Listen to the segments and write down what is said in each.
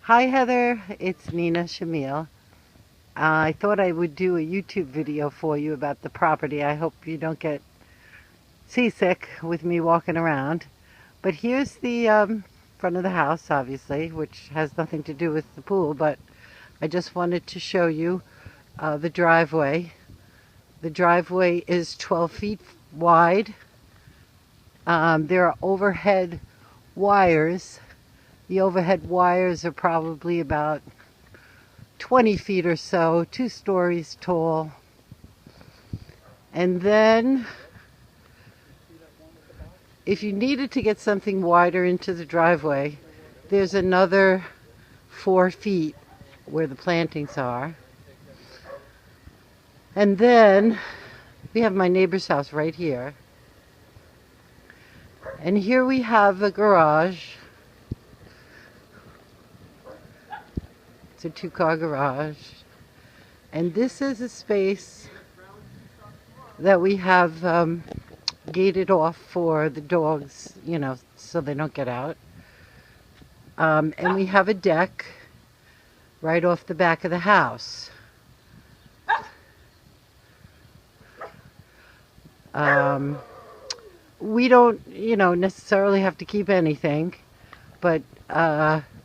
Hi Heather, it's Nina Shamil. I thought I would do a YouTube video for you about the property. I hope you don't get seasick with me walking around. But here's the front of the house, obviously, which has nothing to do with the pool, but I just wanted to show you the driveway. The driveway is 12 feet wide. There are overhead wires. The overhead wires are probably about 20 feet or so, 2 stories tall. And then if you needed to get something wider into the driveway, there's another 4 feet where the plantings are. And then we have my neighbor's house right here. And here we have a garage. It's a 2-car garage. And this is a space that we have gated off for the dogs, so they don't get out. And we have a deck right off the back of the house. We don't, necessarily have to keep anything, but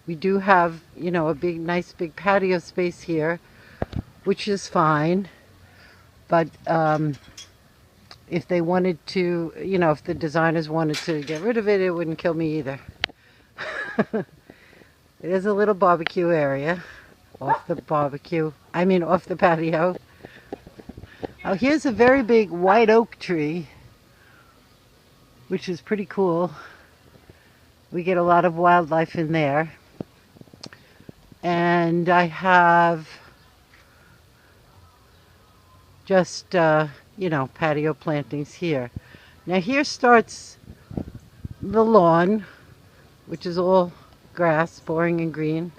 we do have, a nice big patio space here, which is fine. But if they wanted to, if the designers wanted to get rid of it, it wouldn't kill me either. There's a little barbecue area off the patio. Oh, here's a very big white oak tree, which is pretty cool. We get a lot of wildlife in there. And I have just, patio plantings here. Now here starts the lawn, which is all grass, boring and green.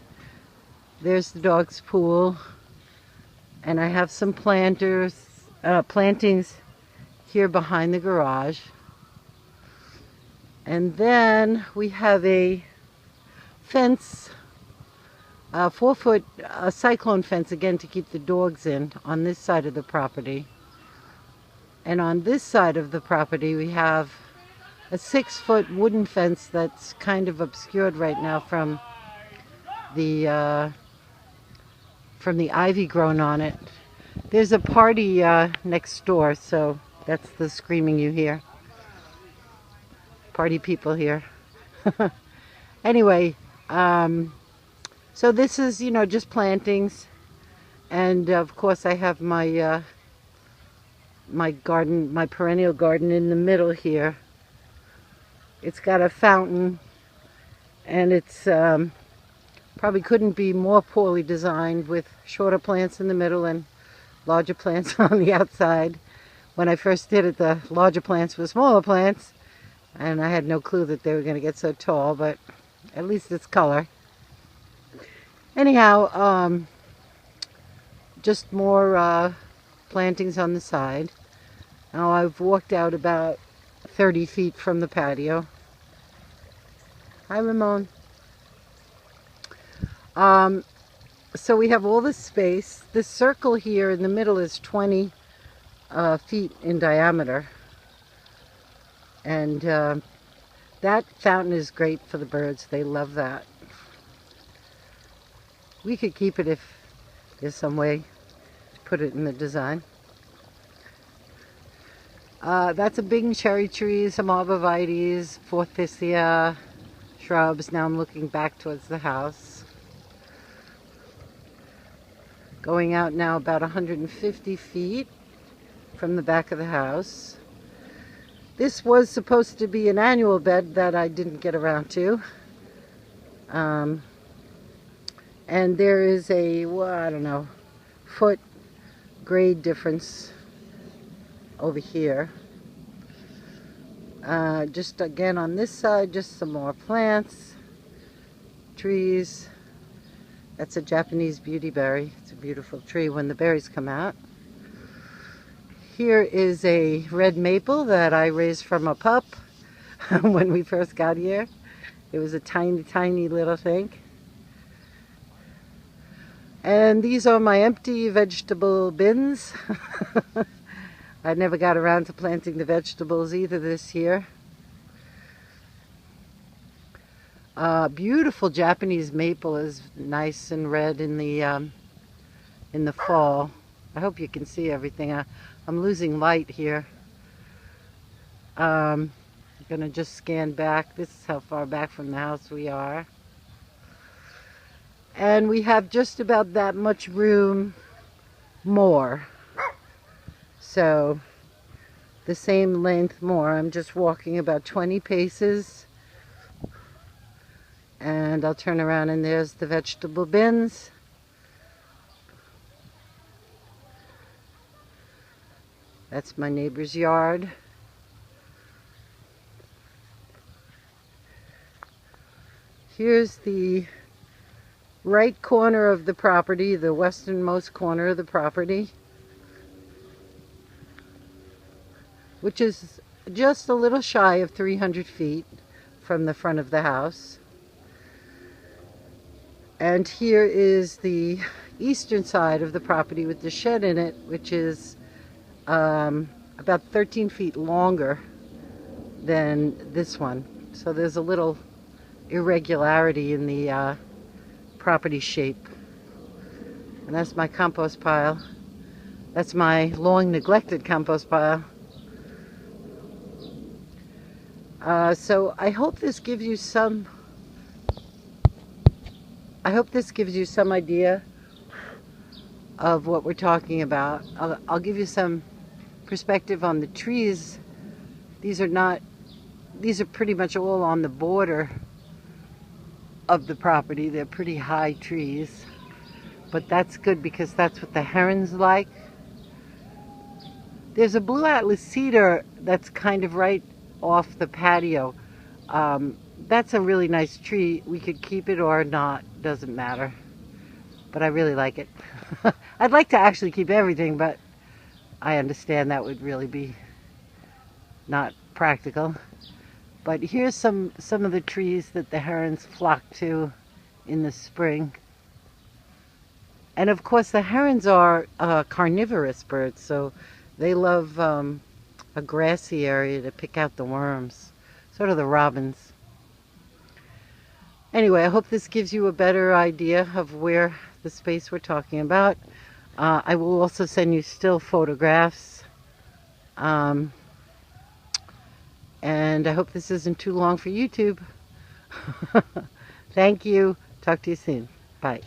There's the dog's pool. And I have some plantings here behind the garage. And then we have a fence, a 4-foot cyclone fence, again, to keep the dogs in on this side of the property. And on this side of the property we have a 6-foot wooden fence that's kind of obscured right now from the ivy grown on it. There's a party next door, so that's the screaming you hear. Party people here. Anyway, so this is, just plantings. And of course I have my my garden, my perennial garden in the middle here. It's got a fountain, and it's probably couldn't be more poorly designed, with shorter plants in the middle and larger plants on the outside. When I first did it, the larger plants were smaller plants, and I had no clue that they were going to get so tall, but at least it's color. Anyhow, just more plantings on the side. Now I've walked out about 30 feet from the patio. Hi, Ramon. So we have all this space. This circle here in the middle is 20 feet in diameter. And that fountain is great for the birds. They love that. We could keep it if there's some way to put it in the design. That's a big cherry tree, some arborvitaes, forsythia shrubs. Now I'm looking back towards the house. Going out now about 150 feet from the back of the house. This was supposed to be an annual bed that I didn't get around to. And there is a, I don't know, foot grade difference over here. Just again on this side, just some more plants, trees. That's a Japanese beautyberry. It's a beautiful tree when the berries come out. Here is a red maple that I raised from a pup when we first got here. It was a tiny, tiny little thing. And these are my empty vegetable bins. I never got around to planting the vegetables either this year. Beautiful Japanese maple is nice and red in the fall. I hope you can see everything. I'm losing light here. I'm gonna just scan back. This is how far back from the house we are. And we have just about that much room more. So the same length more. I'm just walking about 20 paces. And I'll turn around and there's the vegetable bins. That's my neighbor's yard. Here's the right corner of the property, the westernmost corner of the property, which is just a little shy of 300 feet from the front of the house. And here is the eastern side of the property with the shed in it, which is about 13 feet longer than this one. So there's a little irregularity in the property shape. And that's my compost pile. That's my long neglected compost pile. So I hope this gives you some idea of what we're talking about. I'll give you some perspective on the trees. These are pretty much all on the border of the property. They're pretty high trees, but that's good because that's what the herons like. There's a blue atlas cedar that's kind of right off the patio. That's a really nice tree. We could keep it or not, doesn't matter, but I really like it. I'd like to actually keep everything, but I understand that would really be not practical. But here's some of the trees that the herons flock to in the spring. And of course the herons are carnivorous birds, so they love a grassy area to pick out the worms, sort of the robins. Anyway, I hope this gives you a better idea of where the space we're talking about. I will also send you still photographs. And I hope this isn't too long for YouTube. Thank you. Talk to you soon. Bye.